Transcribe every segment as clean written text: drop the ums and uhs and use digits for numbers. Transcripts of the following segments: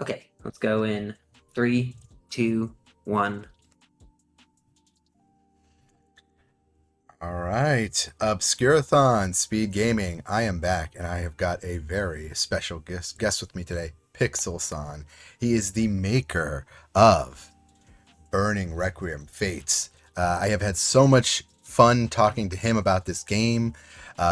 Okay, let's go in 3, 2, 1. All right, Obscurathon, Speed Gaming. I am back, and I have got a very special guest with me today, Pixel-san. He is the maker of Burning Requiem Fates. I have had so much fun talking to him about this game,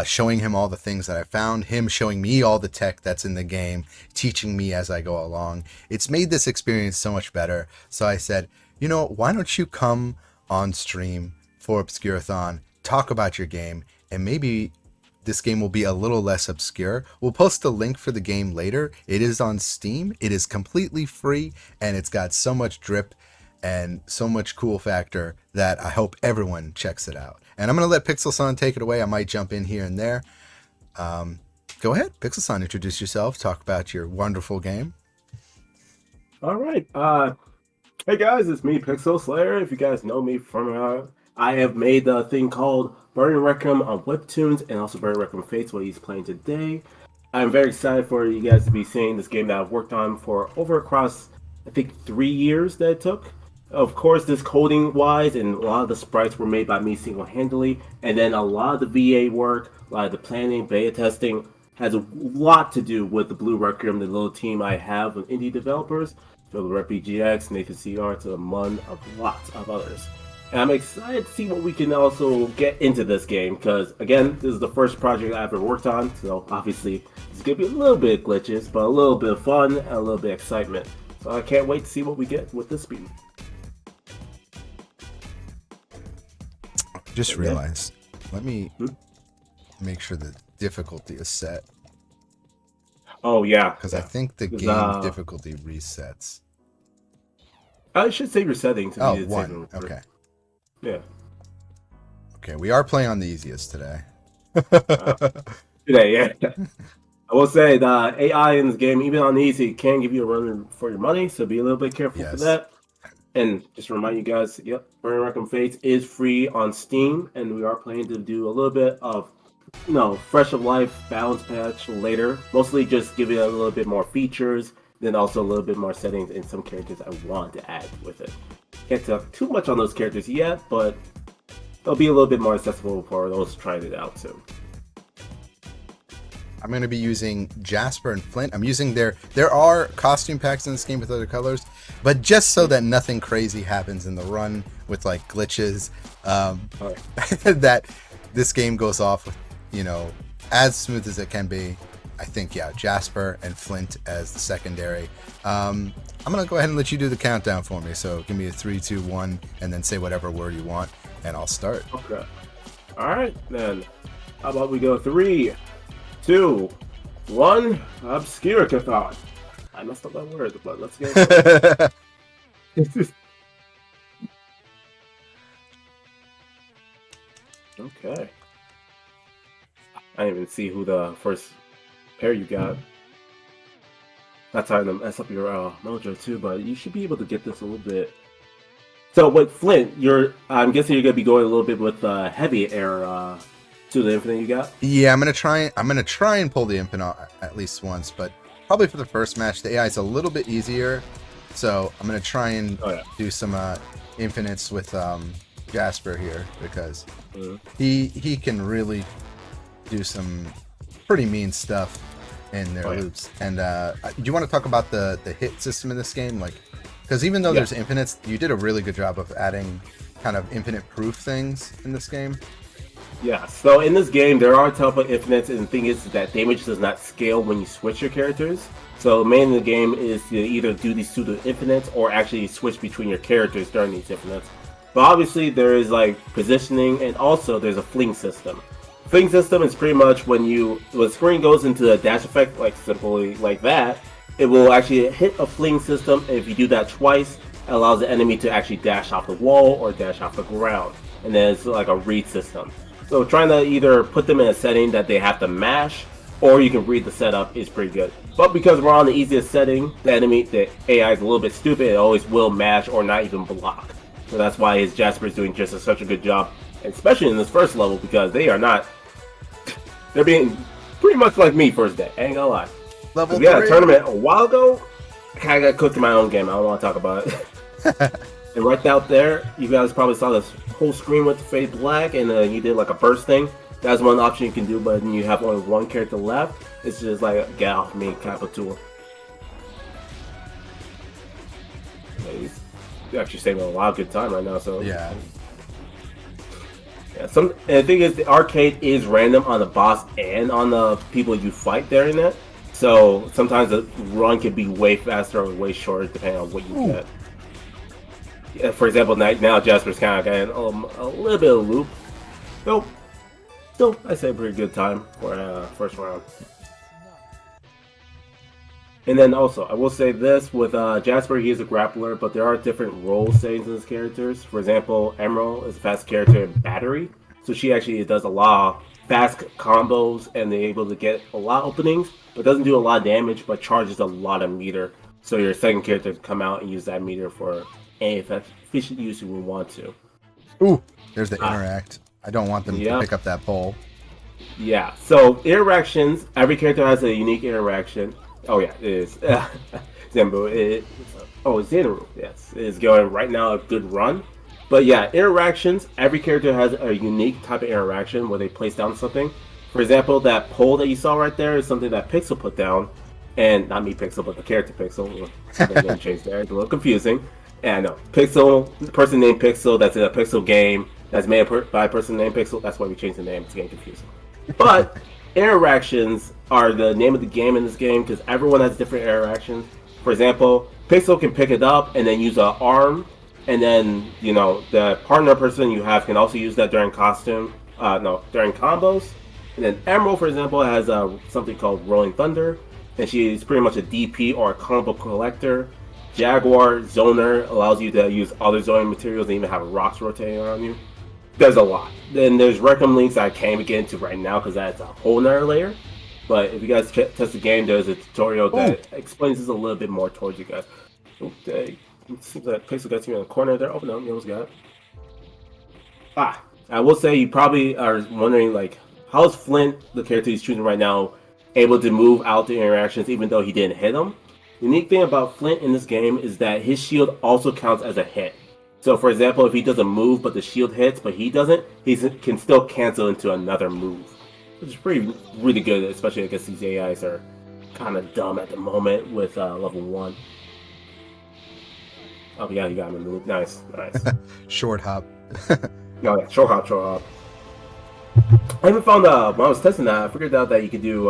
showing him all the things that I found, him showing me all the tech that's in the game, teaching me as I go along. It's made this experience so much better. So I said, why don't you come on stream for Obscurathon, talk about your game, and maybe this game will be a little less obscure. We'll post a link for the game later. It is on Steam. It is completely free, and it's got so much drip and so much cool factor that I hope everyone checks it out. And I'm going to let Pixel-san take it away. I might jump in here and there. Go ahead, Pixel-san, introduce yourself, talk about your wonderful game. All right. Hey guys, it's me, Pixel Slayer. If you guys know me from, I have made the thing called Burning Requiem on Webtoons and also Burning Requiem Fates, what he's playing today. I'm very excited for you guys to be seeing this game that I've worked on for across, I think, 3 years that it took. Of course, this coding-wise and a lot of the sprites were made by me single-handedly, and then a lot of the VA work, a lot of the planning, beta testing, has a lot to do with the Blue Requiem, the little team I have of indie developers, Philip RPGX, Nathan CR, to among lots of others. And I'm excited to see what we can also get into this game, because, again, this is the first project I've ever worked on, so obviously it's going to be a little bit of glitches, but a little bit of fun and a little bit of excitement. So I can't wait to see what we get with this speed. Just realized, let me make sure the difficulty is set. Oh, yeah. Because I think the game difficulty resets. I should save your settings. Oh, 1. Okay. Yeah. Okay, we are playing on the easiest today. Today, yeah. I will say the AI in this game, even on easy, can give you a run for your money, so be a little bit careful for that. And just to remind you guys, Burning Requiem Fates is free on Steam, and we are planning to do a little bit of, fresh of life balance patch later. Mostly just give it a little bit more features, then also a little bit more settings and some characters I want to add with it. Can't talk too much on those characters yet, but they'll be a little bit more accessible for those trying it out too. I'm going to be using Jasper and Flint. I'm using there are costume packs in this game with other colors, but just so that nothing crazy happens in the run with like glitches, that this game goes off with, as smooth as it can be. I think, Jasper and Flint as the secondary. I'm going to go ahead and let you do the countdown for me. So give me a 3, 2, 1, and then say whatever word you want, and I'll start. Okay. All right, then. How about we go 3, 2, 1, Obscurathon. I messed up that word, but let's go. Okay. I didn't even see who the first pair you got. Not trying to mess up your mojo too, but you should be able to get this a little bit. So with Flint, I'm guessing you're gonna be going a little bit with heavy air to the infinite you got? Yeah, I'm gonna try and pull the infinite at least once, but probably for the first match the AI is a little bit easier. So I'm gonna try and do some infinites with Jasper here, because he can really do some pretty mean stuff in their loops. And do you want to talk about the hit system in this game? Like, because even though there's infinites, you did a really good job of adding kind of infinite proof things in this game. Yeah, so in this game there are teleport infinites, and the thing is that damage does not scale when you switch your characters. So the main of the game is to either do these pseudo infinites or actually switch between your characters during these infinites. But obviously there is like positioning, and also there's a fling system. Fling system is pretty much when the screen goes into a dash effect, like simply like that, it will actually hit a fling system, and if you do that twice, it allows the enemy to actually dash off the wall or dash off the ground. And then it's like a read system. So trying to either put them in a setting that they have to mash, or you can read the setup, is pretty good. But because we're on the easiest setting, the AI is a little bit stupid, it always will mash or not even block. So that's why his Jasper is doing just such a good job, especially in this first level, because they're being pretty much like me first day, I ain't gonna lie. Level 3. We had a tournament a while ago, kind of got cooked in my own game. I don't want to talk about it. And right out there, you guys probably saw this whole screen with fade black, and you did like a burst thing. That's one option you can do, but then you have only one character left. It's just like a get off me type of tool. He's actually saving a lot of good time right now. So Yeah. Yeah. And the thing is, the arcade is random on the boss and on the people you fight there in it. So sometimes the run can be way faster or way shorter depending on what you get. Yeah, for example, now Jasper's kind of getting a little bit of loop. Nope. Still, I say a pretty good time for first round. And then also, I will say this, with Jasper, he is a grappler, but there are different role settings in his characters. For example, Emerald is a fast character in Battery, so she actually does a lot of fast combos, and they're able to get a lot of openings, but doesn't do a lot of damage, but charges a lot of meter. So your second character can come out and use that meter for any efficient use you would want to. Ooh, there's the interact. I don't want them to pick up that pole. Yeah, so interactions, every character has a unique interaction. Oh yeah, it is. Zambu, it's Xanaru, yes. It is going right now a good run. But yeah, interactions, every character has a unique type of interaction where they place down something. For example, that pole that you saw right there is something that Pixel put down. And not me Pixel, but the character Pixel. The name changed there, it's a little confusing. And I know, Pixel, the person named Pixel, that's in a Pixel game, that's made by a person named Pixel, that's why we changed the name, it's getting confusing. But interactions are the name of the game in this game because everyone has different interactions. For example, Pixel can pick it up and then use an arm, and then the partner person you have can also use that during during combos. And then Emerald, for example, has something called Rolling Thunder, and she's pretty much a DP or a combo collector. Jaguar Zoner allows you to use other zoning materials and even have rocks rotating around you. There's a lot. Then there's Requiem links I can't even get into right now because that's a whole nother layer. But if you guys test the game, there's a tutorial that explains this a little bit more towards you guys. Okay. It seems like Pixel got you in the corner there. Oh no, you almost got it. I will say you probably are wondering, like, how is Flint, the character he's choosing right now, able to move out the interactions even though he didn't hit them? The unique thing about Flint in this game is that his shield also counts as a hit. So, for example, if he doesn't move but the shield hits but he doesn't, he can still cancel into another move. Which is really good, especially because these AIs are kind of dumb at the moment with level 1. Oh yeah, you got him in the loop. Nice. Short hop. No, yeah, short hop. I even found, when I was testing that, I figured out that you could do,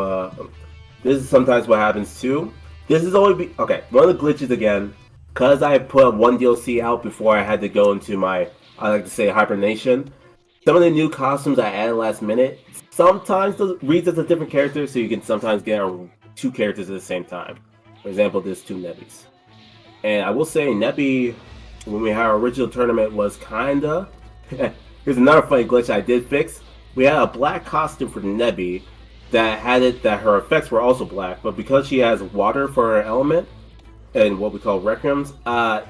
this is sometimes what happens too. This is only, okay, one of the glitches again, because I put one DLC out before I had to go into my, I like to say, hibernation. Some of the new costumes I added last minute sometimes reads as a different character, so you can sometimes get 2 characters at the same time. For example, there's 2 Nebbies. And I will say, Nebby, when we had our original tournament, was kinda... Here's another funny glitch I did fix. We had a black costume for Nebby that had it that her effects were also black, but because she has water for her element, and what we call Requiems,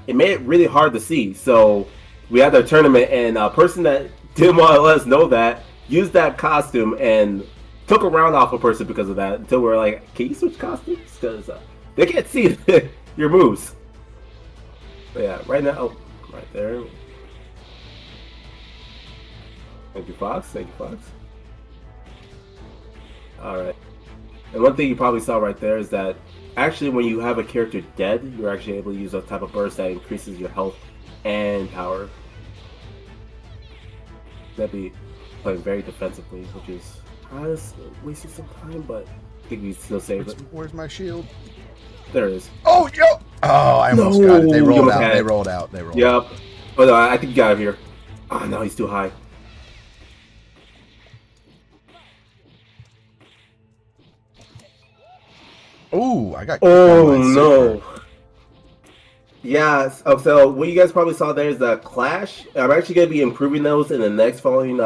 it made it really hard to see. So we had our tournament, and a person that didn't want to let us know that used that costume and took a round off a person because of that, until we were like, can you switch costumes? Because they can't see your moves. But yeah, right now, right there. Thank you, Fox. Alright. And one thing you probably saw right there is that actually when you have a character dead, you're actually able to use a type of burst that increases your health and power. That'd be playing very defensively, which is kind of wasting some time, but I think we still save it. Where's my shield? There it is. Oh, yo! Oh, I almost got it. They rolled out. Yep. But I think you got him here. Oh, no, he's too high. Ooh, I got. Oh no! Yeah. So what you guys probably saw there is the clash. I'm actually going to be improving those in the next following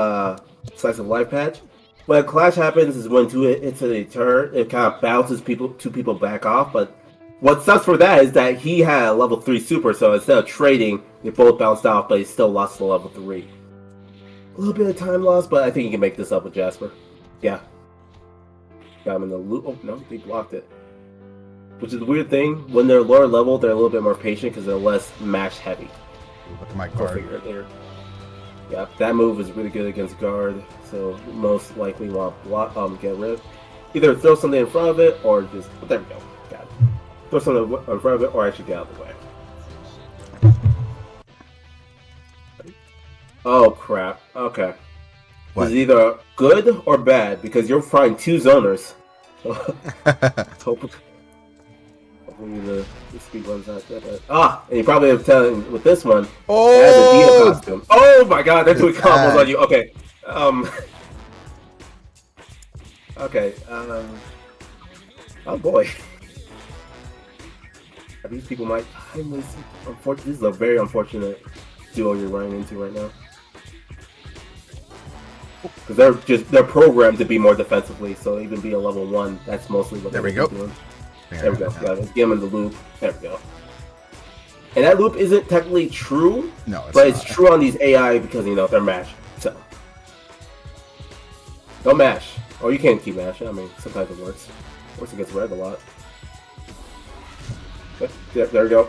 slice of life patch. When a clash happens is when 2 hits a turn, it kind of bounces two people back off. But what sucks for that is that he had a level 3 super, so instead of trading, they both bounced off, but he still lost to level 3. A little bit of time loss, but I think you can make this up with Jasper. Yeah. Got him in the loop. Oh no, he blocked it. which is a weird thing. When they're lower level, they're a little bit more patient because they're less mash heavy. Look at my Go guard. figure there. Yeah, that move is really good against guard, so most likely want to block, get rid. Either throw something in front of it or just. But there we go. Got it. Throw something in front of it or actually get out of the way. Oh crap. Okay. What? It's either good or bad because you're fighting two zoners. So hopefully the speed runs out that bad. And you probably have telling with this one. Oh! It has a Dio costume. Oh my god, they're doing combos on you. Okay. Okay. Oh boy. These people might. This is a very unfortunate duo you're running into right now. Because they're programmed to be more defensively, so even be a level 1, that's mostly what they're doing. There we go. Yeah, let's get them in the loop. There we go. And that loop isn't technically true, but it's true on these AI because they're mashed. So don't mash, or you can't keep mashing. I mean, sometimes it works. Works against red a lot. There we go.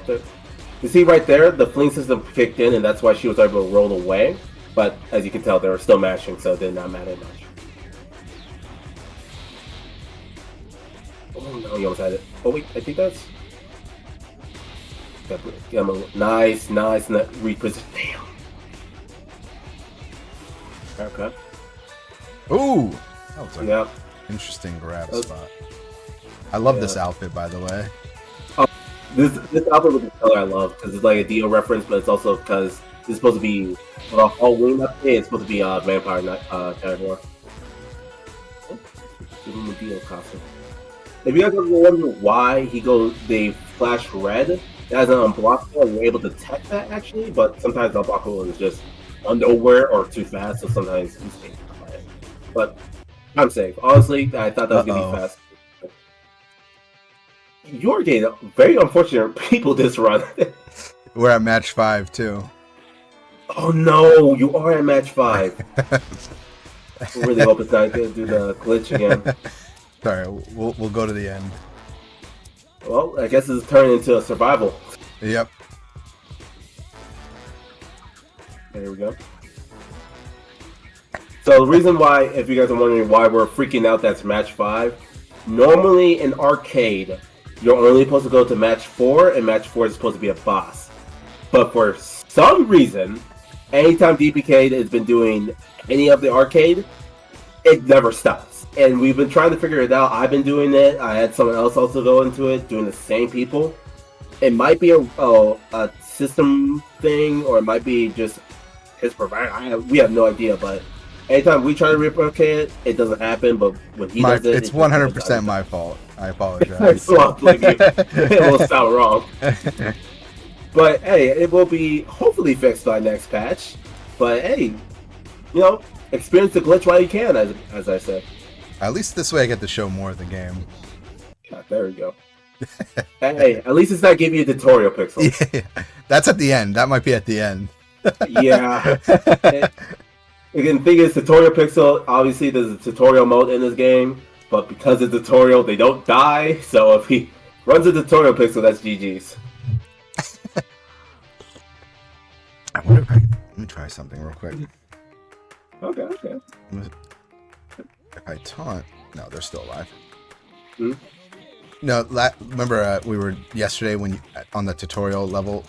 You see right there, the fling system kicked in, and that's why she was able to roll away. But as you can tell, they were still mashing, so it did not matter much. Oh no, you almost had it. Oh wait, I think that's. Nice, reposition. Damn. Okay. Ooh, that was an interesting grab spot. I love this outfit, by the way. This outfit with the color I love because it's like a Dio reference, but it's also because it's supposed to be a Halloween update. It's supposed to be a vampire category. Give him a Dio costume. If you guys ever wonder why they flash red, that is an unblockable, and you're able to detect that actually, but sometimes the unblockable is just nowhere or too fast, so sometimes you stay quiet. But I'm safe. Honestly, I thought that was gonna be fast. You're getting very unfortunate people this run. We're at match 5 too. Oh no, you are at match 5. I really hope it's not going to do the glitch again. Sorry, we'll go to the end. Well, I guess it's turning into a survival. Yep. There we go. So the reason why, if you guys are wondering why we're freaking out, that's match 5. Normally in arcade, you're only supposed to go to match 4, and match 4 is supposed to be a boss. But for some reason, anytime DBcade has been doing any of the arcade, it never stops. And we've been trying to figure it out. I've been doing it. I had someone else also go into it, doing the same people. It might be a system thing, or it might be just his provider. We have no idea, but anytime we try to replicate it, it doesn't happen. But when he does it, it's 100% my fault. I apologize. It will sound wrong. But hey, it will be hopefully fixed by next patch. But hey, experience the glitch while you can, as I said. At least this way I get to show more of the game. Yeah, there we go. Hey, at least it's not giving you tutorial pixels. Yeah, that's at the end. That might be at the end. Yeah. Again, the thing is, tutorial pixel, obviously there's a tutorial mode in this game, but because it's tutorial, they don't die. So if he runs a tutorial pixel, that's GG's. I wonder if let me try something real quick. Okay. If I taunt, no, they're still alive. Hmm? No, remember we were yesterday when on the tutorial level,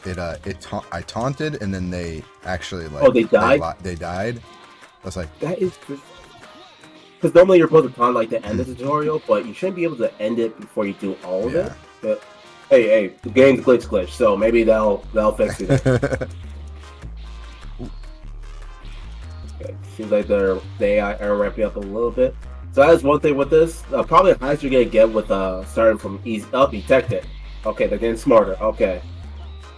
I taunted and then they actually they died. They died. I was like, that is because normally you're supposed to taunt like the end of the tutorial, but you shouldn't be able to end it before you do all of it. But hey, the game's glitch, so maybe they'll fix it. Okay, seems like the AI are ramping up a little bit. So that's one thing with this. Probably the highest you're gonna get with starting from easy up. Detected. Okay, they're getting smarter. Okay,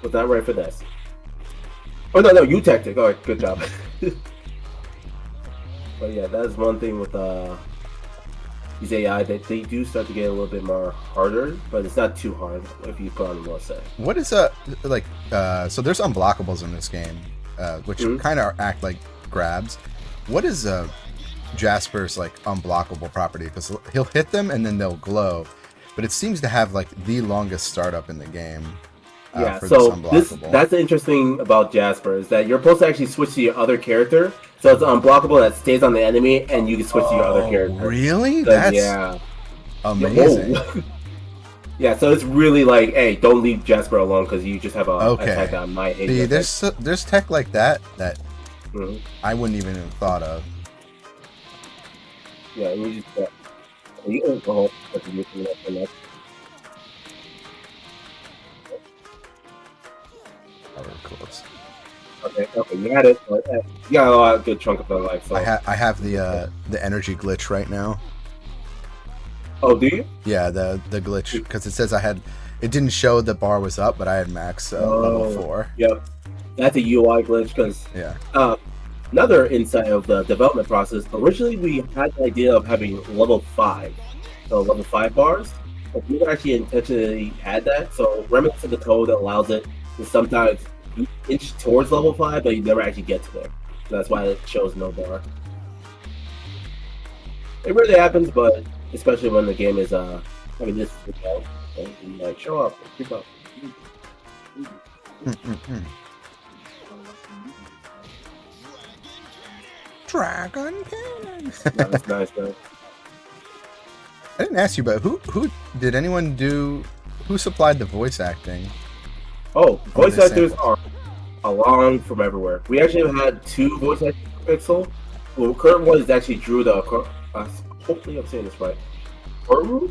was not ready for this. Oh no, you teched. All right, good job. But yeah, that's one thing with these AI, that they do start to get a little bit more harder, but it's not too hard if you put on the say. What is so there's unblockables in this game, which kind of act like grabs. What is Jasper's unblockable property? Because he'll hit them and then they'll glow. but it seems to have like the longest startup in the game. Yeah, For so this unblockable. that's the interesting about Jasper is that you're supposed to actually switch to your other character, so it's unblockable that stays on the enemy, and you can switch to your other character. Really? So, That's amazing. Whoa. Yeah, so it's really like, hey, don't leave Jasper alone because you just have a attack that might hit. See, there's tech like that I wouldn't even have thought of. Yeah, you just you can go Close. Okay, you had it. But, you got a lot of good chunk of the life. So. I have the energy glitch right now. Oh, do you? Yeah, the glitch because it says it didn't show the bar was up, but I had max level 4. Yep, that's a UI glitch because another insight of the development process. Originally, we had the idea of having level 5, so level 5 bars, but we actually intentionally had that. So remnants of the code allows it to sometimes inch towards level 5, but you never actually get to there. So that's why it shows no bar. It really happens, but especially when the game is having this out, and like show up, keep up. Dragon King. Nice. I didn't ask you, but who did anyone do? Who supplied the voice acting? Oh, voice actors are along from everywhere. We actually had 2 voice actors for Pixel. Well, current one is actually Drew the. Hopefully, I'm saying this right. Oru?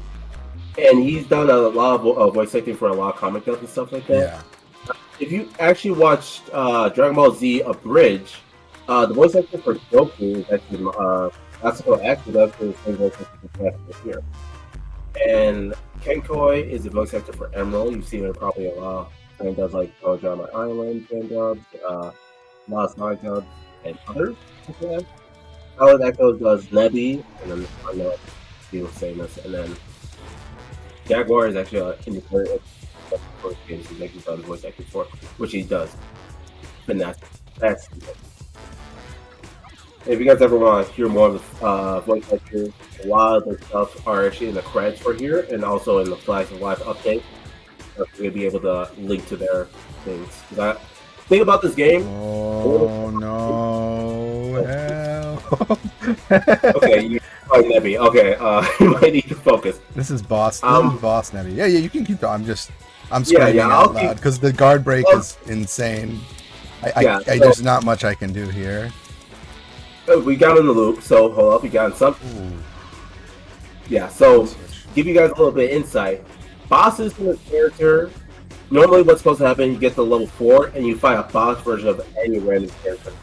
And he's done a lot of voice acting for a lot of comic books and stuff like that. Yeah. If you actually watched Dragon Ball Z Abridged, the voice actor for Goku is actually classical actor. That's the same voice actor for here. And Kenkoi is the voice actor for Emerald. You've seen her probably a lot. And does like Drama Island fan dubs, Lost Night dubs, and others. Howard Echo does Nebby, and then I know people saying this, and then Jaguar is actually in the first games he's actually done voice acting for, which he does. And that's if you guys ever want to hear more of the voice actors, a lot of the stuff are actually in the credits for here, and also in the Flash of Life update. We'll be able to link to their things. Think about this game. Oh no! Hell. Okay, you might Nebby. Okay, you might need to focus. This is boss. Boss Nebby. Yeah, you can keep going. I'm screaming out loud because the guard break is insane. There's not much I can do here. We got in the loop, so hold up. We got some. Ooh. Yeah, so give you guys a little bit of insight. Bosses in the character. Normally, what's supposed to happen? You get to level 4, and you fight a boss version of any random character.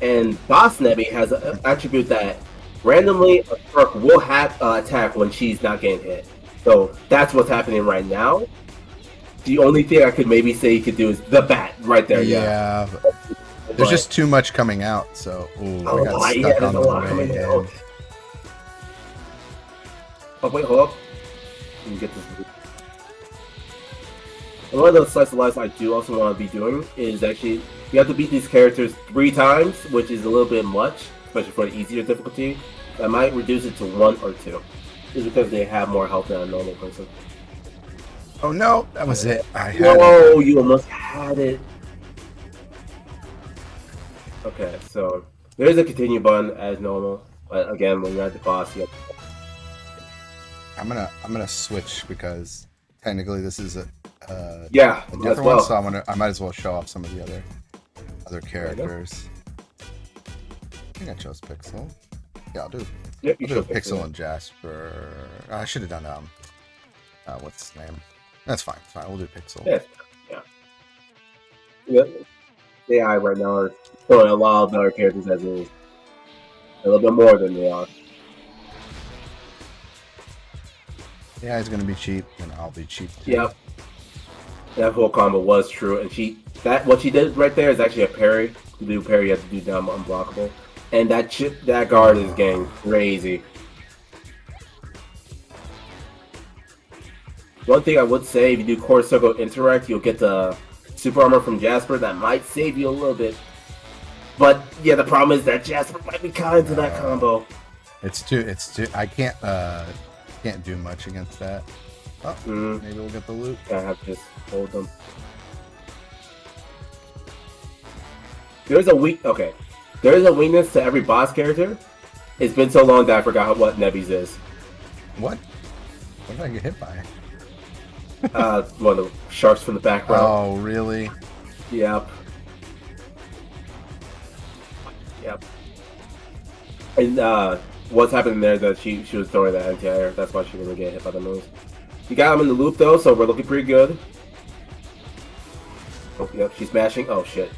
And Boss Nebby has an attribute that randomly a Spark will have attack when she's not getting hit. So that's what's happening right now. The only thing I could maybe say you could do is the bat right there. Yeah. There's just too much coming out, so I got stuck on the way. Oh wait, hold up. Let me get this. And one of the slice of life I do also want to be doing is actually you have to beat these characters 3 times, which is a little bit much, especially for the easier difficulty. I might reduce it to 1 or 2, just because they have more health than a normal person. Oh no, that was it. You almost had it. Okay, so there's a continue button as normal, but again, when you're at the boss, you have to... I'm gonna switch because technically this is a as different well. one, so I might as well show off some of the other characters. I think I chose Pixel. Yeah, I'll do. Yep, I'll do Pixel and Jasper. I should have done what's his name? That's fine. It's fine. We'll do Pixel. Yeah. AI right now are showing a lot of other characters as it is. A little bit more than they are. Yeah, he's gonna be cheap, and I'll be cheap too. Yep. That whole combo was true, and what she did right there is actually a parry. To do parry, you have to do them unblockable, and that guard is getting crazy. One thing I would say, if you do core circle interact, you'll get the super armor from Jasper. That might save you a little bit, but yeah, the problem is that Jasper might be kind to that combo. It's too. I can't do much against that. Oh, maybe we'll get the loot. I have to just hold them. There's a weakness to every boss character. It's been so long that I forgot what Nebby's is. What? What did I get hit by? One of the sharks from the background. Oh, really? Yep. And what's happening there that she was throwing that anti-air. That's why she didn't get hit by the moves. You got him in the loop though, so we're looking pretty good. Oh, yep, she's mashing. Oh shit.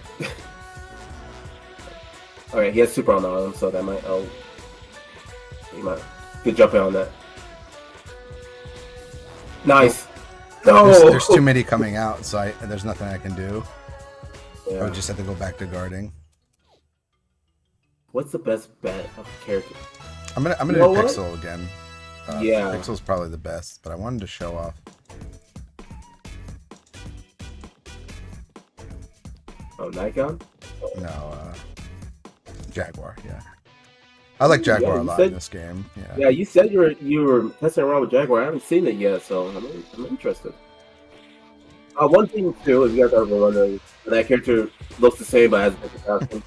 Alright, he has super on him, so that might. Oh, he might. Good jumping on that. Nice. No. There's too many coming out, so there's nothing I can do. Yeah. I would just have to go back to guarding. What's the best bet of character? I'm gonna do Pixel again. Yeah. Pixel's probably the best, but I wanted to show off. Oh, Nikon? No, Jaguar. Yeah, I like Jaguar a lot in this game. Yeah, you said you were testing around with Jaguar. I haven't seen it yet, so I'm interested. One thing too, if you guys are wondering, that character looks the same but has different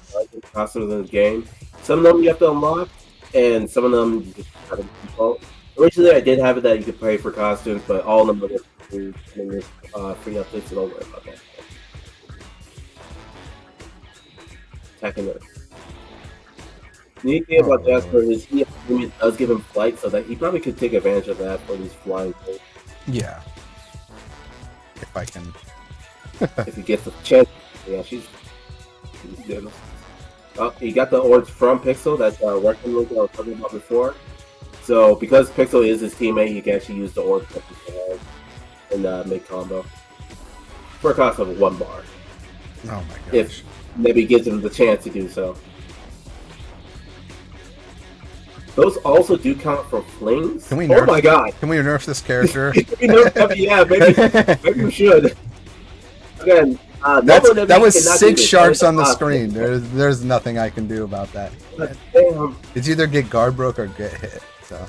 costumes in the game. Some of them you have to unlock, and some of them you just have to default. Originally, I did have it that you could pay for costumes, but all of them are free updates, so don't worry about that. Attacking it. The neat thing about Jasper is he does give him flight, so that he probably could take advantage of that for these flying things. Yeah. If I can. If he gets the chance. Yeah, she's good. Oh, he got the orange from Pixel. That's Requiem link I was talking about before. So because Pixel is his teammate, he can actually use the orange and make combo for a cost of 1 bar. Oh my gosh. If maybe gives him the chance to do so. Those also do count for flings. Can we nerf, oh my god! Can we nerf this character? Yeah, maybe we should. Again, that was 6 sharks on the screen. There's nothing I can do about that. Damn. It's either get guard broke or get hit. So.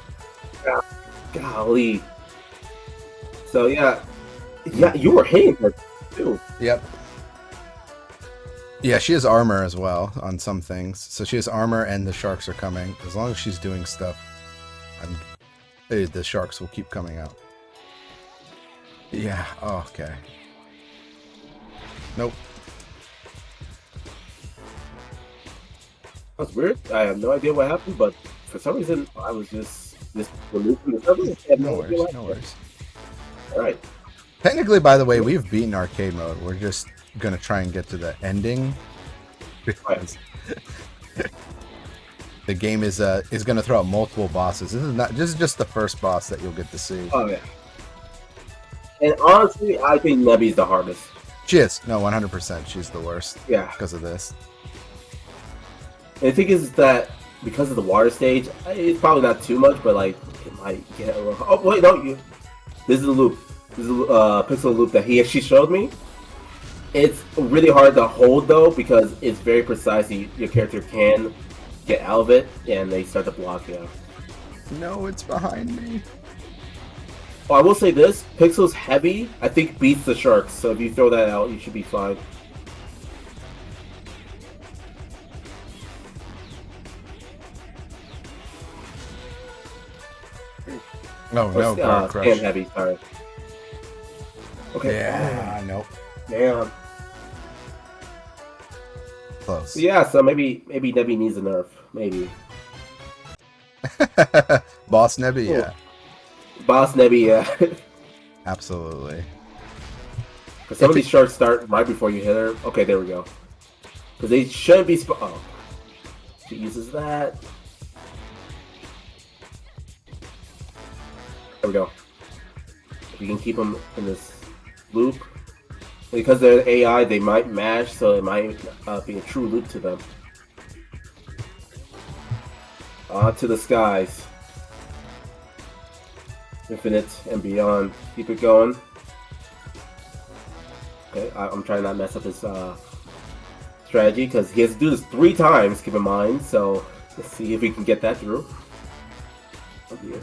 Golly. So yeah, you were hitting her too. Yep. Yeah, she has armor as well on some things. So she has armor and the sharks are coming. As long as she's doing stuff, the sharks will keep coming out. Yeah, oh, okay. Nope. That's weird. I have no idea what happened, but for some reason I was just removed from the server. No worries. Alright. Technically, by the way, we've beaten arcade mode. We're just gonna try and get to the ending because the game is gonna throw out multiple bosses. This is just the first boss that you'll get to see. Oh yeah. And honestly, I think Nebby's the hardest. She is. No, 100%. She's the worst. Yeah. Because of this. And the thing is that because of the water stage, it's probably not too much, but like it might get a little. Oh wait, no, this is the loop. This is a pixel loop that he actually showed me. It's really hard to hold though because it's very precise. Your character can get out of it, and they start to block you. No, it's behind me. Oh, I will say this: Pixel's heavy, I think, beats the sharks. So if you throw that out, you should be fine. No, Car Crush. Damn heavy, sorry. Okay. Yeah, nope. Damn. Close. Yeah, so maybe Nebby needs a nerf. Maybe. Boss Nebby, yeah. Boss Nebby, yeah. Absolutely. Because some of these sharks start right before you hit her. Okay, there we go. Because they shouldn't be. Oh. She uses that. There we go. If you can keep them in this loop. Because they're AI, they might mash, so it might be a true loop to them. To the skies. Infinite and beyond. Keep it going. Okay, I'm trying not to mess up his strategy because he has to do this 3 times, keep in mind. So let's see if we can get that through. Oh dear.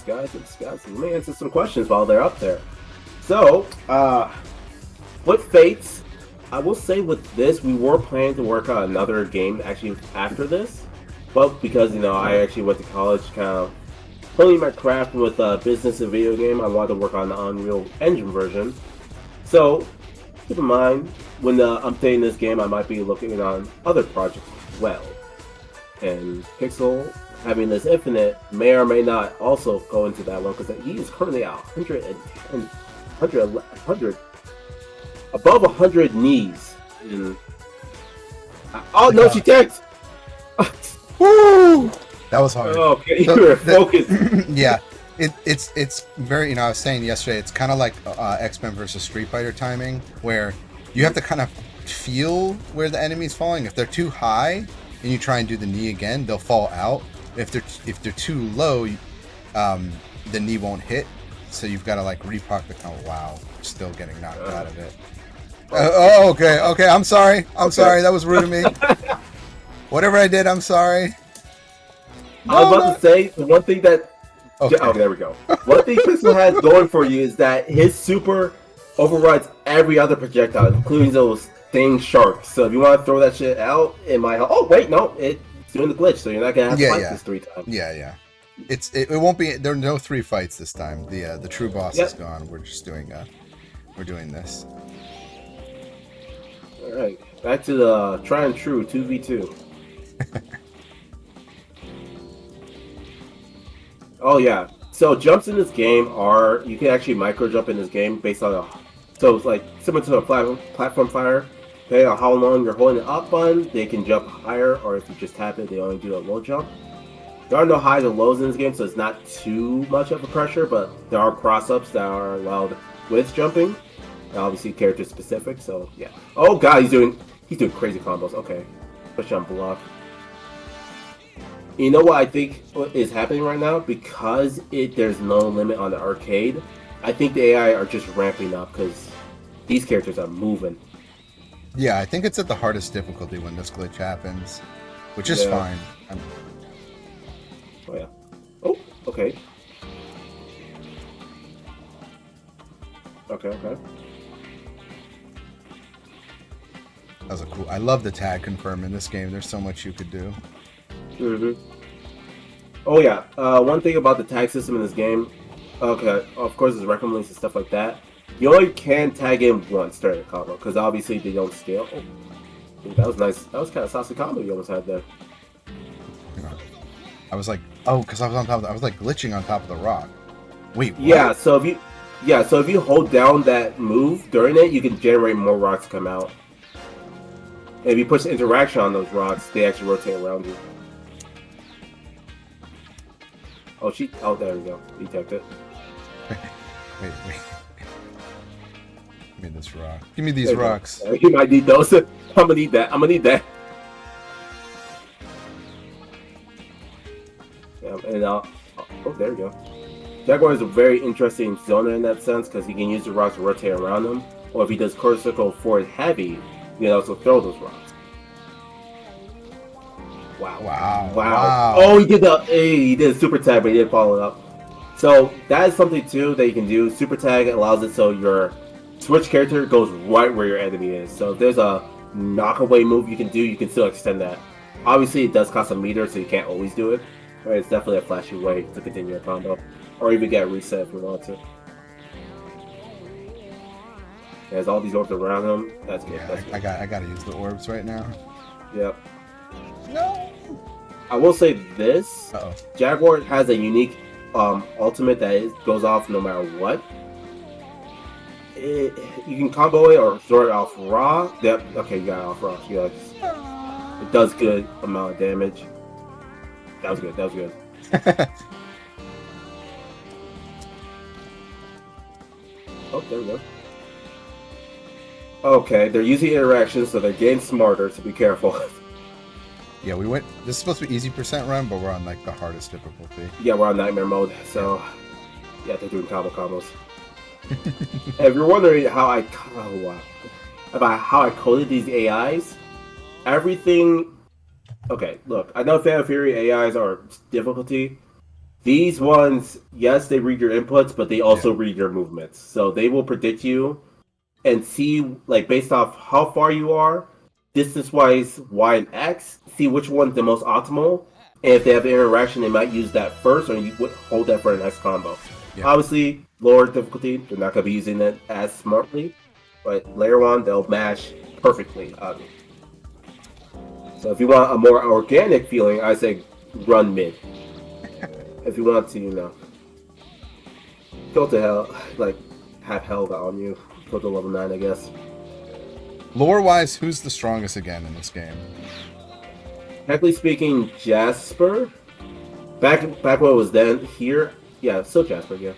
guys. Let me answer some questions while they're up there. So, with Fates, I will say with this, we were planning to work on another game actually after this, but because I actually went to college, kind of honing my craft with business and video game, I wanted to work on the Unreal Engine version. So, keep in mind, when updating this game, I might be looking on other projects as well. And Pixel, having this Infinite, may or may not also go into that one, because he is currently at 100, above 100 knees. Oh no, she tagged! Woo! That was hard. Okay, you were focused. Yeah, it's very. I was saying yesterday, it's kind of like X-Men versus Street Fighter timing, where you have to kind of feel where the enemy's falling. If they're too high and you try and do the knee again, they'll fall out. If they're too low, the knee won't hit. So you've got to like repark the. Oh wow, still getting knocked out of it. Okay. I'm sorry. Sorry. That was rude of me. Whatever I did, I'm sorry. I was about to say the one thing that. Okay. Oh, there we go. One thing Pixel has going for you is that his super overrides every other projectile, including those thing sharks. So if you want to throw that shit out, it might help. Oh wait, no, it's doing the glitch, so you're not gonna have to fight this 3 times. Yeah. It won't be. There are no 3 fights this time. The true boss is gone. We're just doing we're doing this. All right, back to the try and true 2v2. Oh yeah. So jumps in this game you can actually micro jump in this game based on so it's like similar to a platform fire. Depending on how long you're holding the up button, they can jump higher, or if you just tap it, they only do a low jump. There are no highs or lows in this game, so it's not too much of a pressure, but there are cross-ups that are allowed with jumping. Obviously character specific, so yeah. Oh god, he's doing crazy combos. Okay. Push on block. You know what I think is happening right now? Because there's no limit on the arcade, I think the AI are just ramping up because these characters are moving. Yeah, I think it's at the hardest difficulty when this glitch happens, which is fine. Oh yeah. Oh, okay. Okay. That was a cool. I love the tag confirm in this game. There's so much you could do. Oh yeah. One thing about the tag system in this game. Okay, of course, there's Requiem links and stuff like that. You only can tag in once during a combo because obviously they don't scale. Oh, dude, that was nice. That was kind of saucy combo you almost had there. I was like, oh, because I was on top. I was like glitching on top of the rock. Wait. What? Yeah. So if you hold down that move during it, you can generate more rocks come out. And if you push interaction on those rocks, they actually rotate around you. Oh, there we go. Detect it. Wait. Give me this rock. Give me these rocks. You might need those. I'm gonna need that. Yeah, and oh, there we go. Jaguar is a very interesting zoner in that sense because he can use the rocks to rotate around him, or if he does quarter circle forward heavy, you can also throw those rocks. Wow. Oh, he did a super tag, but he didn't follow it up. So that is something too that you can do. Super tag allows it so your switch character goes right where your enemy is. So if there's a knockaway move you can do, you can still extend that. Obviously, it does cost a meter, so you can't always do it. But it's definitely a flashy way to continue a combo, or even get a reset if you want to. There's all these orbs around him. That's good. Yeah, I gotta use the orbs right now. Yep. No. I will say this. Uh-oh. Jaguar has a unique ultimate that goes off no matter what. You can combo it or throw it off raw. Yep. Okay, you got it off raw. It does good amount of damage. That was good. Oh, there we go. Okay, they're using interactions, so they're getting smarter, so be careful. Yeah, this is supposed to be easy % run, but we're on like the hardest difficulty. Yeah, we're on nightmare mode, so yeah, they're doing combos. If you're wondering how I coded these AIs, everything. Okay, look, I know Fan Fury AIs are difficulty, These ones, yes, they read your inputs, but they also read your movements. So they will predict you and see, like, based off how far you are, distance-wise, Y and X, see which one's the most optimal. And if they have an interaction, they might use that first, or you would hold that for the next combo. Yeah. Obviously, lower difficulty, they're not going to be using it as smartly, but later on, they'll match perfectly. So if you want a more organic feeling, I say run mid. If you want to, go to hell, like, have Helga on you. Go to level 9, I guess. Lore-wise, who's the strongest again in this game? Technically speaking, Jasper. Back when it was then here, yeah, still Jasper, yeah.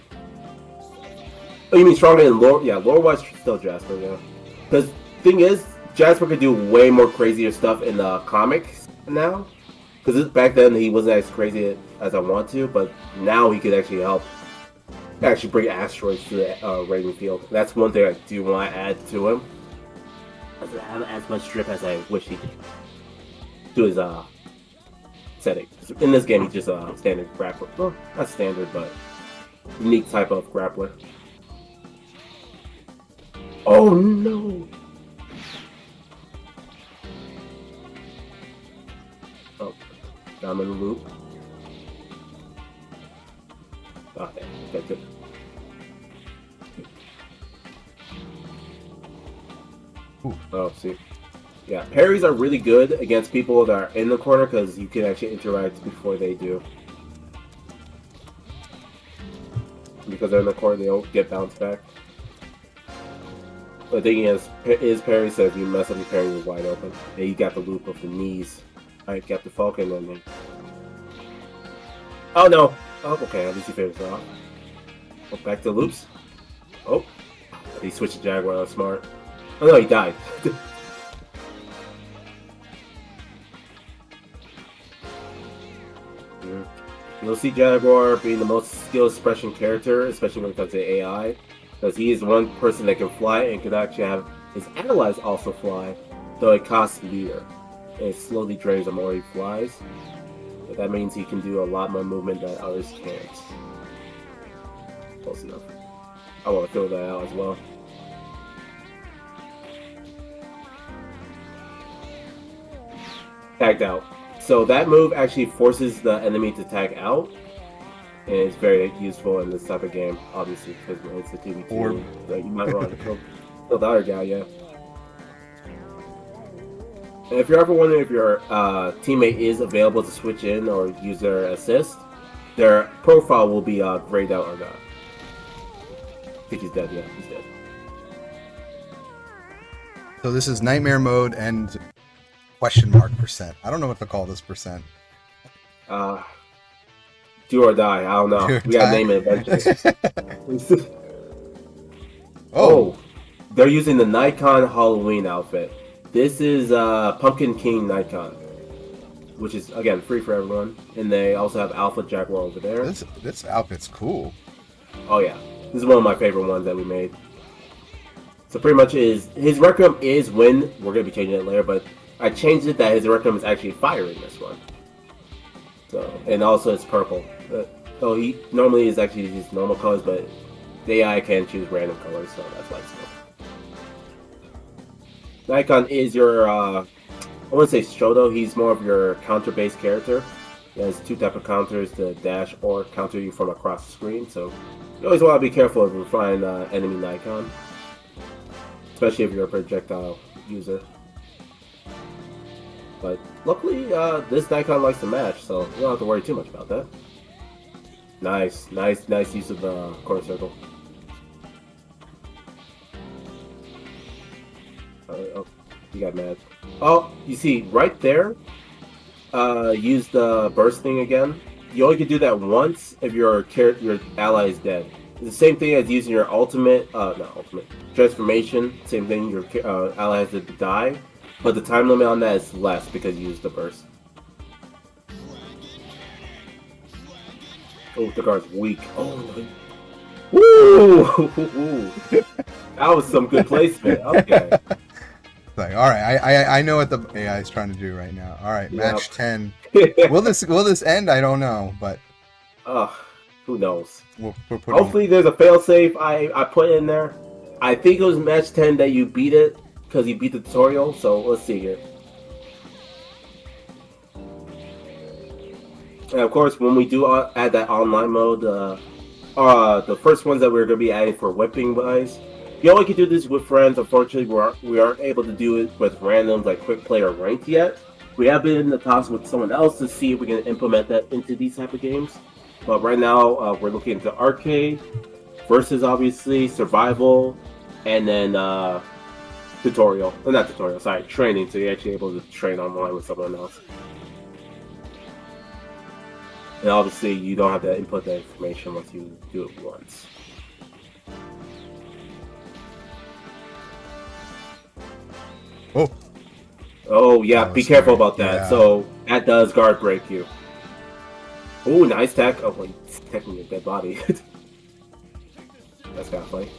Oh, you mean stronger in lore? Yeah, lore-wise, still Jasper, yeah. Because thing is, Jasper could do way more crazier stuff in the comics now. Because back then he wasn't as crazy as I want to, but now he could actually help. Actually bring asteroids to the rating field. That's one thing I do want to add to him. Doesn't have as much drip as I wish he did. To his setting. In this game, he's just a standard grappler. Well, not standard, but unique type of grappler. Oh no! Oh, I'm in the loop. Okay, that's good. Ooh. Oh, see. Yeah, parries are really good against people that are in the corner because you can actually interact before they do. Because they're in the corner, they don't get bounced back. The thing is parry, so if you mess up your parry, you're wide open. And you got the loop of the knees. Alright, got the Falcon and then... Oh no! Oh, okay, at least he finished off. Oh, back to loops. Oh, he switched to Jaguar, that's smart. Oh no, he died. You'll see Jaguar being the most skill expression character, especially when it comes to AI, because he is one person that can fly and could actually have his allies also fly, though it costs meter. And it slowly drains the more he flies. But that means he can do a lot more movement that others can't. Close enough. I want to throw that out as well. Tagged out. So that move actually forces the enemy to tag out, and it's very useful in this type of game, obviously, because it's a 2v2. Orb. So you might want to kill the other guy, yeah. And if you're ever wondering if your teammate is available to switch in or use their assist, their profile will be grayed out or not. I think he's dead, yeah, he's dead. So this is nightmare mode and question mark %. I don't know what to call this %. Do or die, I don't know. We gotta name it eventually. Oh, they're using the Nikon Halloween outfit. This is Pumpkin King Nikon, which is, again, free for everyone. And they also have Alpha Jaguar over there. This outfit's cool. Oh yeah, this is one of my favorite ones that we made. So pretty much his Requiem is wind. We're gonna be changing it later, but I changed it that his Requiem is actually fire in this one. So, and also it's purple. So he normally is actually his normal colors, but the AI can choose random colors, so that's why it's cool. Nikon is your, I wouldn't say Shoto, he's more of your counter-based character. He has two types of counters to dash or counter you from across the screen, so you always want to be careful if you find enemy Nikon. Especially if you're a projectile user. But luckily, this Nikon likes to match, so you don't have to worry too much about that. Nice use of the corner circle. Oh, you got mad. Oh, you see, right there, use the burst thing again. You only can do that once if your ally is dead. It's the same thing as using your ultimate, not ultimate, transformation. Same thing, your ally has to die. But the time limit on that is less because you use the burst. Oh, the guard's weak. Oh my. Woo! That was some good placement. Okay. Like, all right, I know what the AI is trying to do right now. All right, match 10. Will this end? I don't know, but Who knows? We're putting. Hopefully, there's a failsafe I put in there. I think it was match 10 that you beat it because you beat the tutorial. So let's see here. And of course, when we do add that online mode, the first ones that we're going to be adding for whipping wise, you only can do this with friends. Unfortunately, we aren't able to do it with randoms like quick play or ranked yet. We have been in the talks with someone else to see if we can implement that into these type of games. But right now, we're looking into arcade versus obviously survival, and then tutorial. Well, not tutorial, sorry, training. So you're actually able to train online with someone else. And obviously, you don't have to input that information once you do it once. Oh. Oh, yeah, be careful about that. Yeah. So, that does guard break you. Oh, nice tech. Oh, wait, it's technically a dead body. That's kind of funny.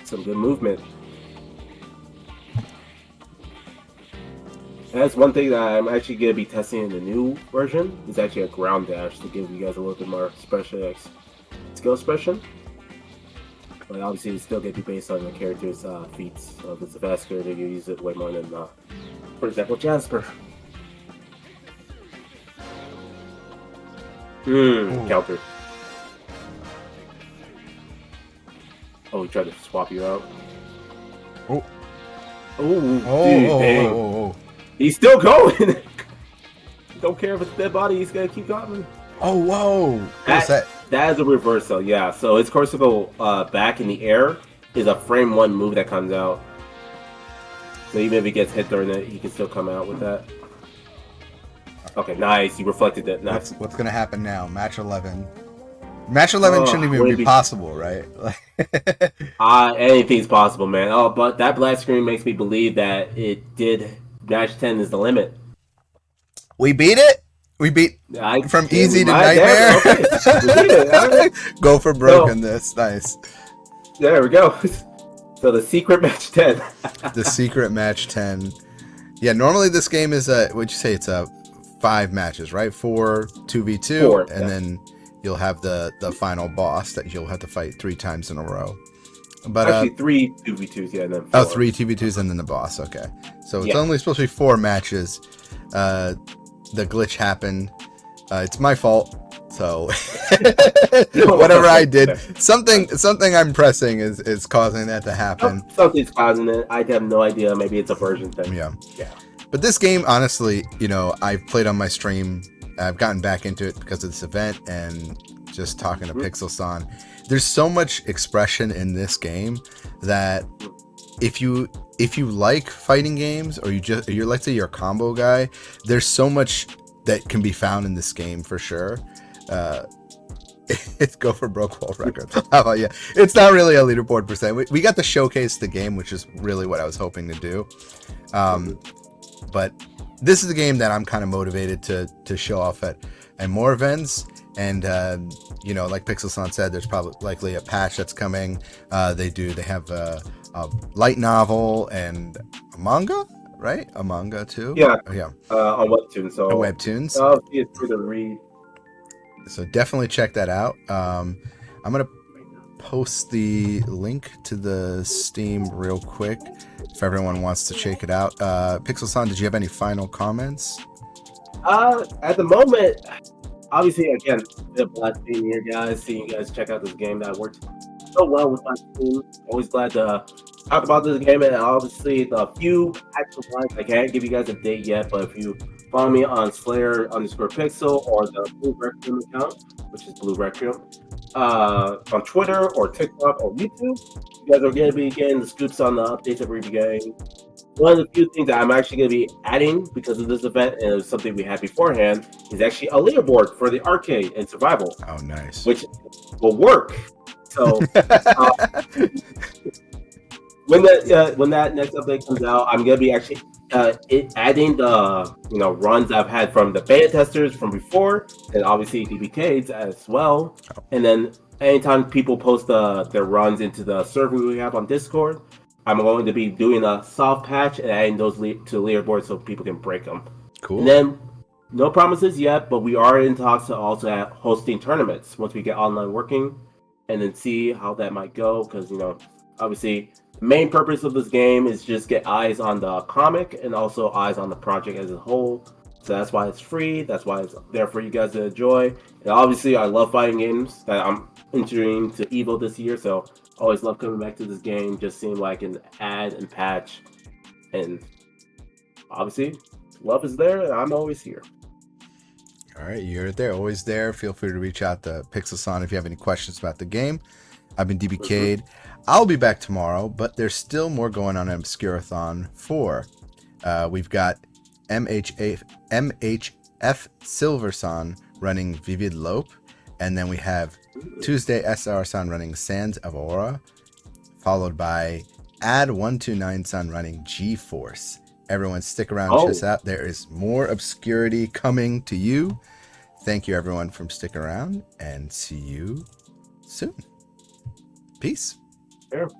Some good movement. That's one thing that I'm actually going to be testing in the new version. Is actually a ground dash to give you guys a little bit more special skill expression. But obviously, it's still going to be based on the character's feats. So if it's a fast character, you use it way more than, for example, Jasper. Counter. Oh, he tried to swap you out. Oh. Oh, he's still going! Don't care if it's a dead body, he's gonna keep going. Oh, whoa! What's that? That is a reversal, yeah. So his course to go back in the air is a frame 1 move that comes out. So even if he gets hit during it, he can still come out with that. Okay, nice. You reflected that. Nice. What's gonna happen now? Match 11. Match 11 shouldn't even be possible, right? Anything's possible, man. Oh, but that black screen makes me believe that it did. Match 10 is the limit. We beat it. We beat from easy to nightmare. Okay. We beat it. Right. Go for broke in this. Nice. There we go. So the secret match 10. The secret match 10. Yeah, normally this game is what'd you say? It's 5 matches, right? 4 2v2, 4, and then you'll have the final boss that you'll have to fight 3 times in a row. But actually 3 2v2s, yeah, and then 4. Oh, 3 2v2s and then the boss. Okay, so it's only supposed to be 4 matches. The glitch happened. It's my fault. So whatever I did, something I'm pressing is causing that to happen. Something's causing it. I have no idea. Maybe it's a version thing. Yeah. But this game, honestly, I've played on my stream. I've gotten back into it because of this event and just talking to Pixelson. There's so much expression in this game that if you like fighting games or you're let's say you're a combo guy, there's so much that can be found in this game for sure. It's go for broke wall records. How about you? It's not really a leaderboard per se. We got to showcase the game, which is really what I was hoping to do. But this is a game that I'm kind of motivated to show off at more events. And like Pixelson said, there's probably likely a patch that's coming. They have a light novel and a manga, right? A manga too. Yeah. On Webtoons. So Webtoons. I'll see it through the read. So definitely check that out. I'm gonna post the link to the Steam real quick if everyone wants to check it out. Pixelson, did you have any final comments? At the moment, obviously, again, the blast being here, guys. Seeing you guys check out this game that worked so well with my team. Always glad to talk about this game, and obviously the few actual lines. I can't give you guys a date yet, but if you follow me on Slayer_Pixel or the Blue Requiem account, which is Blue Requiem, on Twitter or TikTok or YouTube, you guys are going to be getting the scoops on the updates that we're getting. One of the few things that I'm actually going to be adding because of this event, and it was something we had beforehand, is actually a leaderboard for the arcade and survival. Oh, nice. Which will work. So when that next update comes out, I'm going to be actually adding the runs I've had from the beta testers from before, and obviously DBcades as well. And then anytime people post their runs into the server we have on Discord, I'm going to be doing a soft patch and adding those to leaderboards so people can break them. Cool. And then, no promises yet, but we are in talks to also at hosting tournaments once we get online working, and then see how that might go. Because obviously, the main purpose of this game is just get eyes on the comic and also eyes on the project as a whole. So that's why it's free. That's why it's there for you guys to enjoy. And obviously, I love fighting games. That I'm entering to Evo this year, so always love coming back to this game. Just seeing what I can add and patch, and obviously, love is there, and I'm always here. All right, you're there, always there. Feel free to reach out to Pixelson if you have any questions about the game. I've been DBcade. I'll be back tomorrow, but there's still more going on in Obscurathon 4. We've got MHF Silverson running Vivid Lope, and then we have Tuesday SR-san running Sands of Aura, followed by Ad129-san running G-Force. Everyone stick around, check us out. There is more obscurity coming to you. Thank you, everyone, for sticking around, and see you soon. Peace. Sure.